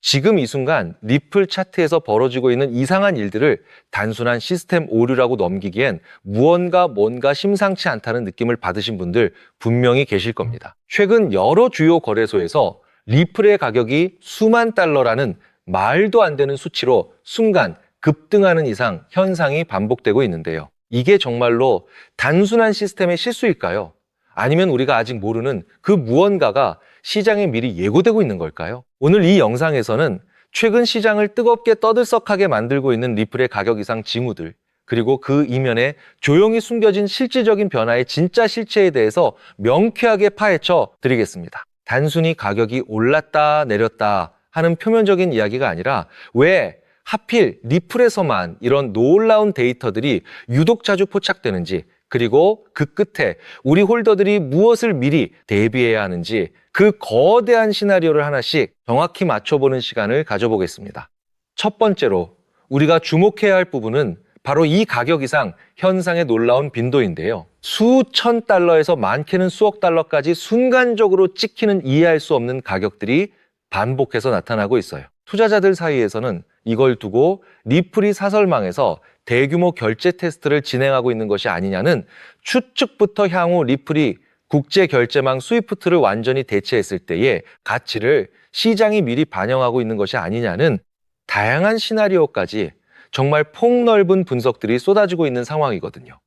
지금 이 순간 리플 차트에서 벌어지고 있는 이상한 일들을 단순한 시스템 오류라고 넘기기엔 뭔가 심상치 않다는 느낌을 받으신 분들 분명히 계실 겁니다. 최근 여러 주요 거래소에서 리플의 가격이 수만 달러라는 말도 안 되는 수치로 순간 급등하는 이상 현상이 반복되고 있는데요. 이게 정말로 단순한 시스템의 실수일까요? 아니면 우리가 아직 모르는 그 무언가가 시장에 미리 예고되고 있는 걸까요? 오늘 이 영상에서는 최근 시장을 뜨겁게 떠들썩하게 만들고 있는 리플의 가격 이상 징후들, 그리고 그 이면에 조용히 숨겨진 실질적인 변화의 진짜 실체에 대해서 명쾌하게 파헤쳐 드리겠습니다. 단순히 가격이 올랐다 내렸다 하는 표면적인 이야기가 아니라 왜 하필 리플에서만 이런 놀라운 데이터들이 유독 자주 포착되는지, 그리고 그 끝에 우리 홀더들이 무엇을 미리 대비해야 하는지 그 거대한 시나리오를 하나씩 정확히 맞춰보는 시간을 가져보겠습니다. 첫 번째로 우리가 주목해야 할 부분은 바로 이 가격 이상 현상의 놀라운 빈도인데요. 수천 달러에서 많게는 수억 달러까지 순간적으로 찍히는 이해할 수 없는 가격들이 반복해서 나타나고 있어요. 투자자들 사이에서는 이걸 두고 리플이 사설망에서 대규모 결제 테스트를 진행하고 있는 것이 아니냐는 추측부터 향후 리플이 국제 결제망 스위프트를 완전히 대체했을 때의 가치를 시장이 미리 반영하고 있는 것이 아니냐는 다양한 시나리오까지 정말 폭넓은 분석들이 쏟아지고 있는 상황이거든요.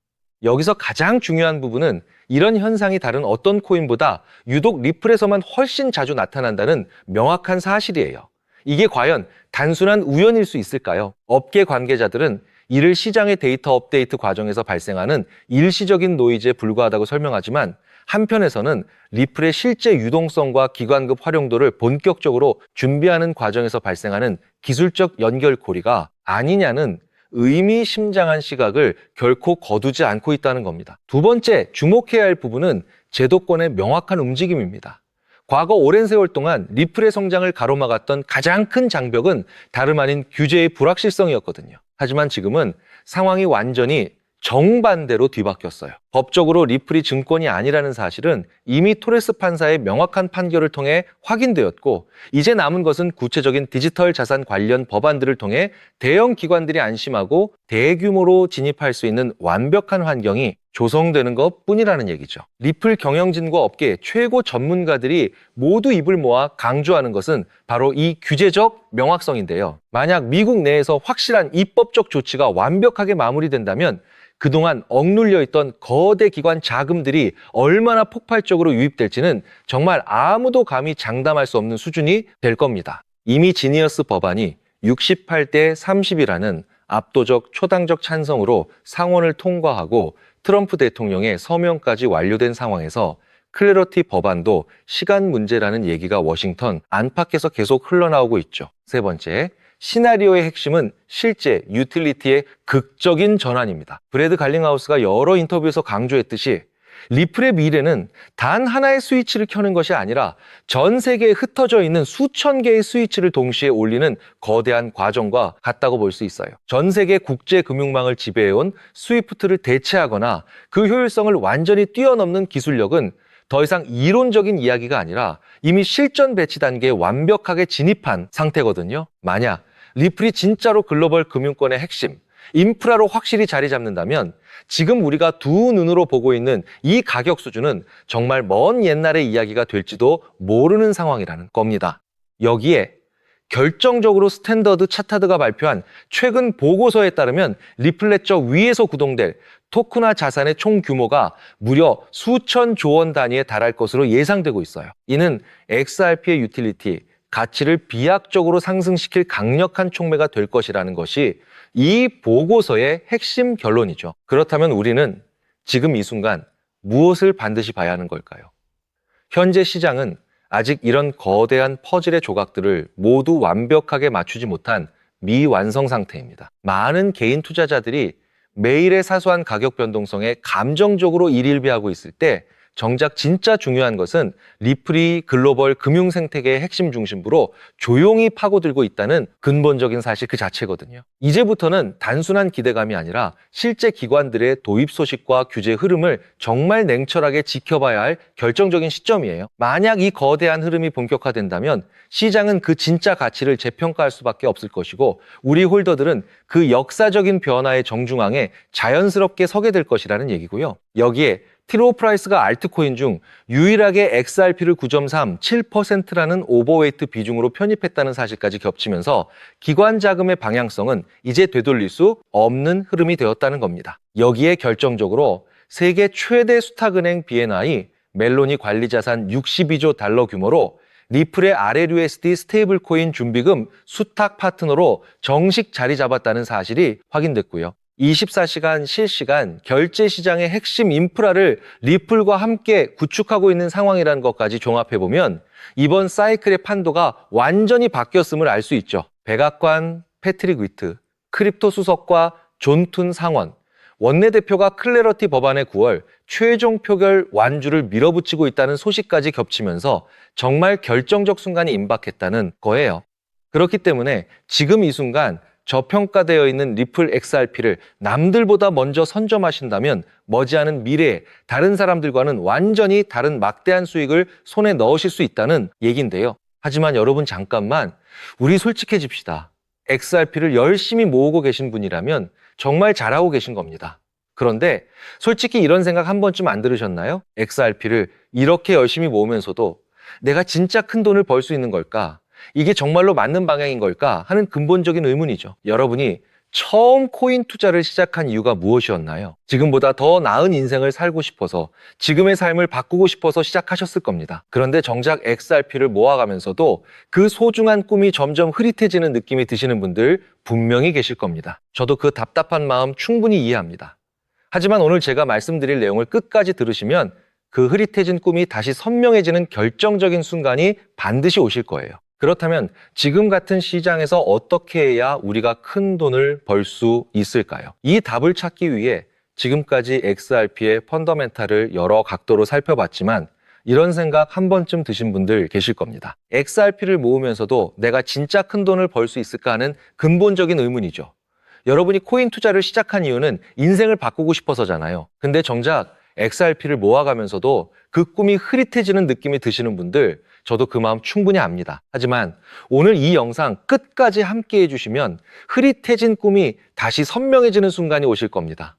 여기서 가장 중요한 부분은 이런 현상이 다른 어떤 코인보다 유독 리플에서만 훨씬 자주 나타난다는 명확한 사실이에요. 이게 과연 단순한 우연일 수 있을까요? 업계 관계자들은 이를 시장의 데이터 업데이트 과정에서 발생하는 일시적인 노이즈에 불과하다고 설명하지만, 한편에서는 리플의 실제 유동성과 기관급 활용도를 본격적으로 준비하는 과정에서 발생하는 기술적 연결고리가 아니냐는 의미심장한 시각을 결코 거두지 않고 있다는 겁니다. 두 번째, 주목해야 할 부분은 제도권의 명확한 움직임입니다. 과거 오랜 세월 동안 리플의 성장을 가로막았던 가장 큰 장벽은 다름 아닌 규제의 불확실성이었거든요. 하지만 지금은 상황이 완전히 정반대로 뒤바뀌었어요. 법적으로 리플이 증권이 아니라는 사실은 이미 토레스 판사의 명확한 판결을 통해 확인되었고, 이제 남은 것은 구체적인 디지털 자산 관련 법안들을 통해 대형 기관들이 안심하고 대규모로 진입할 수 있는 완벽한 환경이 조성되는 것뿐이라는 얘기죠. 리플 경영진과 업계 최고 전문가들이 모두 입을 모아 강조하는 것은 바로 이 규제적 명확성인데요. 만약 미국 내에서 확실한 입법적 조치가 완벽하게 마무리된다면 그동안 억눌려 있던 거대 기관 자금들이 얼마나 폭발적으로 유입될지는 정말 아무도 감히 장담할 수 없는 수준이 될 겁니다. 이미 지니어스 법안이 68대 30이라는 압도적 초당적 찬성으로 상원을 통과하고 트럼프 대통령의 서명까지 완료된 상황에서 클래러티 법안도 시간 문제라는 얘기가 워싱턴 안팎에서 계속 흘러나오고 있죠. 세 번째, 시나리오의 핵심은 실제 유틸리티의 극적인 전환입니다. 브래드 갈링하우스가 여러 인터뷰에서 강조했듯이 리플의 미래는 단 하나의 스위치를 켜는 것이 아니라 전 세계에 흩어져 있는 수천 개의 스위치를 동시에 올리는 거대한 과정과 같다고 볼 수 있어요. 전 세계 국제 금융망을 지배해온 스위프트를 대체하거나 그 효율성을 완전히 뛰어넘는 기술력은 더 이상 이론적인 이야기가 아니라 이미 실전 배치 단계에 완벽하게 진입한 상태거든요. 만약 리플이 진짜로 글로벌 금융권의 핵심, 인프라로 확실히 자리 잡는다면 지금 우리가 두 눈으로 보고 있는 이 가격 수준은 정말 먼 옛날의 이야기가 될지도 모르는 상황이라는 겁니다. 여기에 결정적으로 스탠더드 차타드가 발표한 최근 보고서에 따르면 리플렛저 위에서 구동될 토크나 자산의 총 규모가 무려 수천조 원 단위에 달할 것으로 예상되고 있어요. 이는 XRP의 유틸리티, 가치를 비약적으로 상승시킬 강력한 촉매가 될 것이라는 것이 이 보고서의 핵심 결론이죠. 그렇다면 우리는 지금 이 순간 무엇을 반드시 봐야 하는 걸까요? 현재 시장은 아직 이런 거대한 퍼즐의 조각들을 모두 완벽하게 맞추지 못한 미완성 상태입니다. 많은 개인 투자자들이 매일의 사소한 가격 변동성에 감정적으로 일일비하고 있을 때 정작 진짜 중요한 것은 리플이 글로벌 금융 생태계의 핵심 중심부로 조용히 파고들고 있다는 근본적인 사실 그 자체거든요. 이제부터는 단순한 기대감이 아니라 실제 기관들의 도입 소식과 규제 흐름을 정말 냉철하게 지켜봐야 할 결정적인 시점이에요. 만약 이 거대한 흐름이 본격화된다면 시장은 그 진짜 가치를 재평가할 수밖에 없을 것이고 우리 홀더들은 그 역사적인 변화의 정중앙에 자연스럽게 서게 될 것이라는 얘기고요. 여기에 티로 프라이스가 알트코인 중 유일하게 XRP를 9.3, 7%라는 오버웨이트 비중으로 편입했다는 사실까지 겹치면서 기관 자금의 방향성은 이제 되돌릴 수 없는 흐름이 되었다는 겁니다. 여기에 결정적으로 세계 최대 수탁은행 BNI, 멜로니 관리자산 62조 달러 규모로 리플의 RLUSD 스테이블코인 준비금 수탁 파트너로 정식 자리 잡았다는 사실이 확인됐고요. 24시간 실시간 결제 시장의 핵심 인프라를 리플과 함께 구축하고 있는 상황이라는 것까지 종합해보면 이번 사이클의 판도가 완전히 바뀌었음을 알 수 있죠. 백악관 패트릭 위트, 크립토 수석과 존툰 상원, 원내대표가 클래러티 법안의 9월 최종 표결 완주를 밀어붙이고 있다는 소식까지 겹치면서 정말 결정적 순간이 임박했다는 거예요. 그렇기 때문에 지금 이 순간 저평가되어 있는 리플 XRP를 남들보다 먼저 선점하신다면 머지않은 미래에 다른 사람들과는 완전히 다른 막대한 수익을 손에 넣으실 수 있다는 얘기인데요. 하지만 여러분 잠깐만, 우리 솔직해집시다. XRP를 열심히 모으고 계신 분이라면 정말 잘하고 계신 겁니다. 그런데 솔직히 이런 생각 한 번쯤 안 들으셨나요? XRP를 이렇게 열심히 모으면서도 내가 진짜 큰 돈을 벌 수 있는 걸까? 이게 정말로 맞는 방향인 걸까 하는 근본적인 의문이죠. 여러분이 처음 코인 투자를 시작한 이유가 무엇이었나요? 지금보다 더 나은 인생을 살고 싶어서, 지금의 삶을 바꾸고 싶어서 시작하셨을 겁니다. 그런데 정작 XRP를 모아가면서도 그 소중한 꿈이 점점 흐릿해지는 느낌이 드시는 분들 분명히 계실 겁니다. 저도 그 답답한 마음 충분히 이해합니다. 하지만 오늘 제가 말씀드릴 내용을 끝까지 들으시면 그 흐릿해진 꿈이 다시 선명해지는 결정적인 순간이 반드시 오실 거예요. 그렇다면 지금 같은 시장에서 어떻게 해야 우리가 큰 돈을 벌 수 있을까요? 이 답을 찾기 위해 지금까지 XRP의 펀더멘탈을 여러 각도로 살펴봤지만 이런 생각 한 번쯤 드신 분들 계실 겁니다. XRP를 모으면서도 내가 진짜 큰 돈을 벌 수 있을까 하는 근본적인 의문이죠. 여러분이 코인 투자를 시작한 이유는 인생을 바꾸고 싶어서잖아요. 근데 정작 XRP를 모아가면서도 그 꿈이 흐릿해지는 느낌이 드시는 분들, 저도 그 마음 충분히 압니다. 하지만 오늘 이 영상 끝까지 함께 해주시면 흐릿해진 꿈이 다시 선명해지는 순간이 오실 겁니다.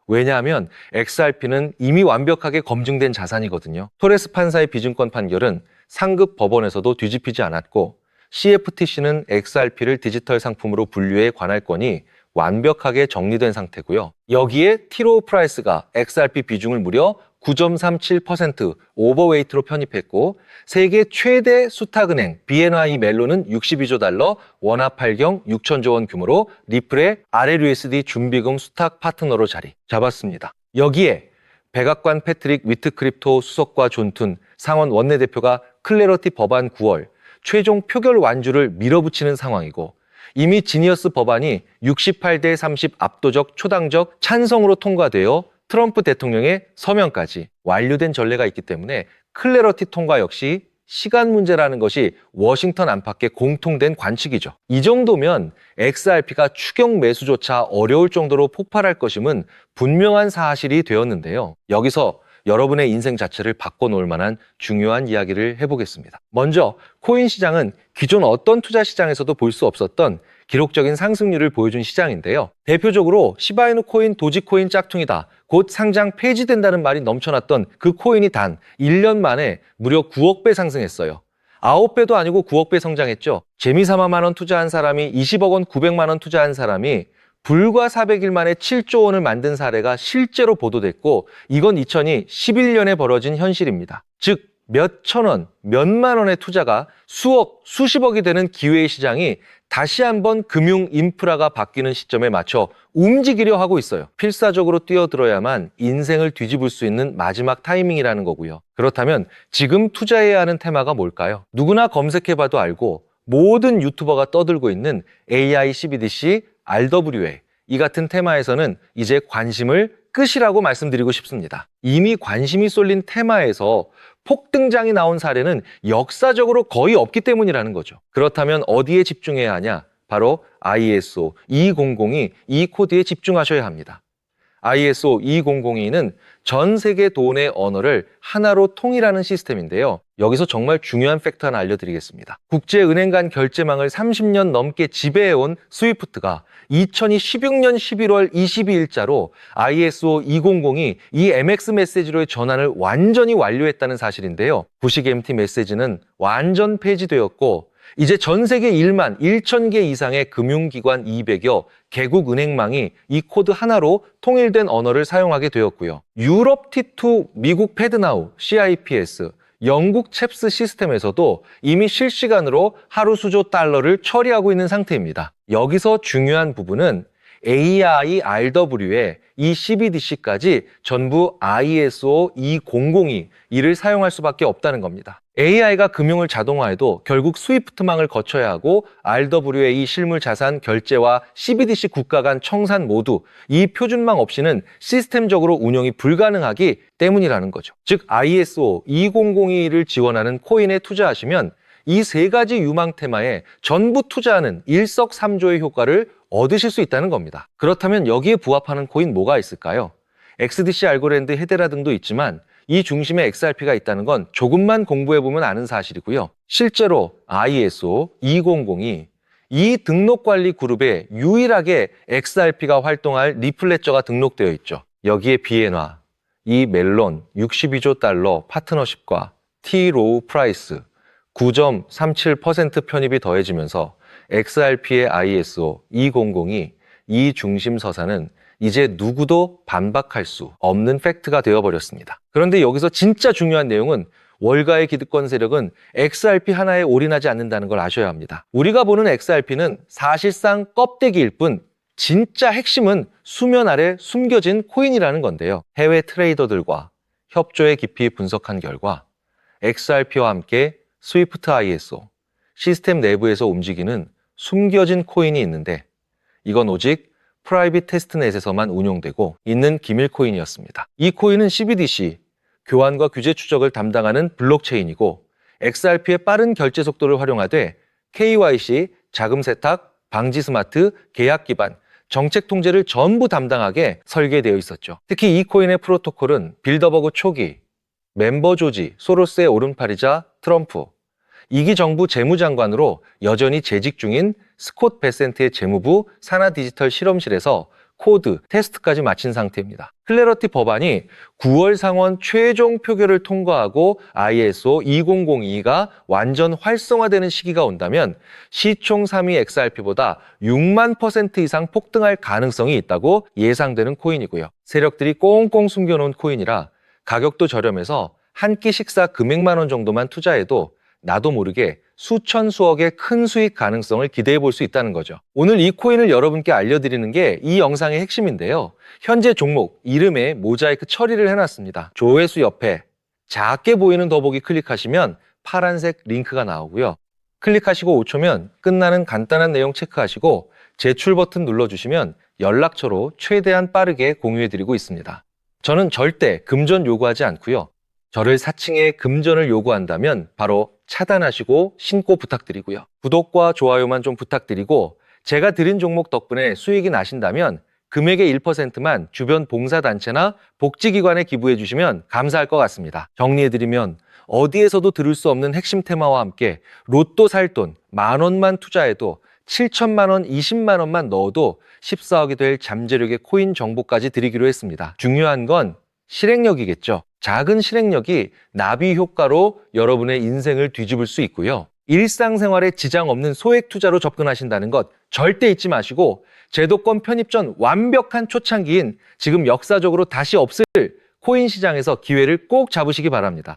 왜냐하면 XRP는 이미 완벽하게 검증된 자산이거든요. 토레스 판사의 비증권 판결은 상급 법원에서도 뒤집히지 않았고 CFTC는 XRP를 디지털 상품으로 분류해 관할권이 완벽하게 정리된 상태고요. 여기에 티로 프라이스가 XRP 비중을 무려 9.37% 오버웨이트로 편입했고 세계 최대 수탁은행 BNI 멜론은 62조 달러 원화 발경 6천조 원 규모로 리플의 RLUSD 준비금 수탁 파트너로 자리 잡았습니다. 여기에 백악관 패트릭 위트 크립토 수석과 존툰 상원 원내대표가 클래러티 법안 9월 최종 표결 완주를 밀어붙이는 상황이고 이미 지니어스 법안이 68대 30 압도적 초당적 찬성으로 통과되어 트럼프 대통령의 서명까지 완료된 전례가 있기 때문에 클래러티 통과 역시 시간 문제라는 것이 워싱턴 안팎의 공통된 관측이죠. 이 정도면 XRP가 추격 매수조차 어려울 정도로 폭발할 것임은 분명한 사실이 되었는데요. 여기서 여러분의 인생 자체를 바꿔놓을 만한 중요한 이야기를 해보겠습니다. 먼저 코인 시장은 기존 어떤 투자 시장에서도 볼 수 없었던 기록적인 상승률을 보여준 시장인데요. 대표적으로 시바이누 코인, 도지코인 짝퉁이다. 곧 상장 폐지된다는 말이 넘쳐났던 그 코인이 단 1년 만에 무려 9억 배 상승했어요. 9배도 아니고 9억 배 성장했죠. 재미삼아만 원 투자한 사람이 20억 원, 900만 원 투자한 사람이 불과 400일 만에 7조 원을 만든 사례가 실제로 보도됐고 이건 2011년에 벌어진 현실입니다. 즉 몇천 원, 몇만 원의 투자가 수억, 수십억이 되는 기회의 시장이 다시 한번 금융 인프라가 바뀌는 시점에 맞춰 움직이려 하고 있어요. 필사적으로 뛰어들어야만 인생을 뒤집을 수 있는 마지막 타이밍이라는 거고요. 그렇다면 지금 투자해야 하는 테마가 뭘까요? 누구나 검색해봐도 알고 모든 유튜버가 떠들고 있는 AI CBDC, RWA 이 같은 테마에서는 이제 관심을 끝이라고 말씀드리고 싶습니다. 이미 관심이 쏠린 테마에서 폭등장이 나온 사례는 역사적으로 거의 없기 때문이라는 거죠. 그렇다면 어디에 집중해야 하냐? 바로 ISO 2002 이 코드에 집중하셔야 합니다. ISO 2002는 전 세계 돈의 언어를 하나로 통일하는 시스템인데요. 여기서 정말 중요한 팩트 하나 알려드리겠습니다. 국제은행 간 결제망을 30년 넘게 지배해온 스위프트가 2016년 11월 22일자로 ISO 2002 이 MX 메시지로의 전환을 완전히 완료했다는 사실인데요. 부식 MT 메시지는 완전 폐지되었고 이제 전 세계 1만 1천 개 이상의 금융기관 200여 개국 은행망이 이 코드 하나로 통일된 언어를 사용하게 되었고요. 유럽 T2, 미국 패드나우, CIPS, 영국 챕스 시스템에서도 이미 실시간으로 하루 수조 달러를 처리하고 있는 상태입니다. 여기서 중요한 부분은 AIRW에 이 CBDC까지 전부 ISO 2002 이를 사용할 수밖에 없다는 겁니다. AI가 금융을 자동화해도 결국 스위프트망을 거쳐야 하고 RWA 실물 자산 결제와 CBDC 국가 간 청산 모두 이 표준망 없이는 시스템적으로 운영이 불가능하기 때문이라는 거죠. 즉 ISO 2002를 지원하는 코인에 투자하시면 이 세 가지 유망 테마에 전부 투자하는 일석삼조의 효과를 얻으실 수 있다는 겁니다. 그렇다면 여기에 부합하는 코인 뭐가 있을까요? XDC, 알고랜드, 헤데라 등도 있지만 이 중심에 XRP가 있다는 건 조금만 공부해보면 아는 사실이고요. 실제로 ISO 2002 이 등록관리 그룹에 유일하게 XRP가 활동할 리플레저가 등록되어 있죠. 여기에 비엔화, 이 멜론 62조 달러 파트너십과 T-로우 프라이스 9.37% 편입이 더해지면서 XRP의 ISO 2002 이 중심 서사는 이제 누구도 반박할 수 없는 팩트가 되어버렸습니다. 그런데 여기서 진짜 중요한 내용은 월가의 기득권 세력은 XRP 하나에 올인하지 않는다는 걸 아셔야 합니다. 우리가 보는 XRP는 사실상 껍데기일 뿐 진짜 핵심은 수면 아래 숨겨진 코인이라는 건데요. 해외 트레이더들과 협조에 깊이 분석한 결과 XRP와 함께 스위프트 ISO 시스템 내부에서 움직이는 숨겨진 코인이 있는데 이건 오직 프라이빗 테스트넷에서만 운용되고 있는 기밀 코인이었습니다. 이 코인은 CBDC, 교환과 규제 추적을 담당하는 블록체인이고 XRP의 빠른 결제 속도를 활용하되 KYC, 자금 세탁, 방지 스마트, 계약 기반, 정책 통제를 전부 담당하게 설계되어 있었죠. 특히 이 코인의 프로토콜은 빌더버그 초기, 멤버 조지, 소로스의 오른팔이자 트럼프, 2기 정부 재무장관으로 여전히 재직 중인 스콧 베센트의 재무부 산하디지털 실험실에서 코드, 테스트까지 마친 상태입니다. 클래러티 법안이 9월 상원 최종 표결을 통과하고 ISO 2002가 완전 활성화되는 시기가 온다면 시총 3위 XRP보다 6만 % 이상 폭등할 가능성이 있다고 예상되는 코인이고요. 세력들이 꽁꽁 숨겨놓은 코인이라 가격도 저렴해서 한 끼 식사 금액만 원 정도만 투자해도 나도 모르게 수천 수억의 큰 수익 가능성을 기대해 볼 수 있다는 거죠. 오늘 이 코인을 여러분께 알려드리는 게 이 영상의 핵심인데요. 현재 종목 이름에 모자이크 처리를 해놨습니다. 조회수 옆에 작게 보이는 더보기 클릭하시면 파란색 링크가 나오고요. 클릭하시고 5초면 끝나는 간단한 내용 체크하시고 제출 버튼 눌러주시면 연락처로 최대한 빠르게 공유해드리고 있습니다. 저는 절대 금전 요구하지 않고요. 저를 사칭해 금전을 요구한다면 바로 차단하시고 신고 부탁드리고요. 구독과 좋아요만 좀 부탁드리고 제가 드린 종목 덕분에 수익이 나신다면 금액의 1%만 주변 봉사단체나 복지기관에 기부해 주시면 감사할 것 같습니다. 정리해드리면 어디에서도 들을 수 없는 핵심 테마와 함께 로또 살 돈 10,000원만 투자해도 7천만 원, 20만 원만 넣어도 14억이 될 잠재력의 코인 정보까지 드리기로 했습니다. 중요한 건 실행력이겠죠. 작은 실행력이 나비 효과로 여러분의 인생을 뒤집을 수 있고요. 일상생활에 지장 없는 소액 투자로 접근하신다는 것 절대 잊지 마시고 제도권 편입 전 완벽한 초창기인 지금 역사적으로 다시 없을 코인 시장에서 기회를 꼭 잡으시기 바랍니다.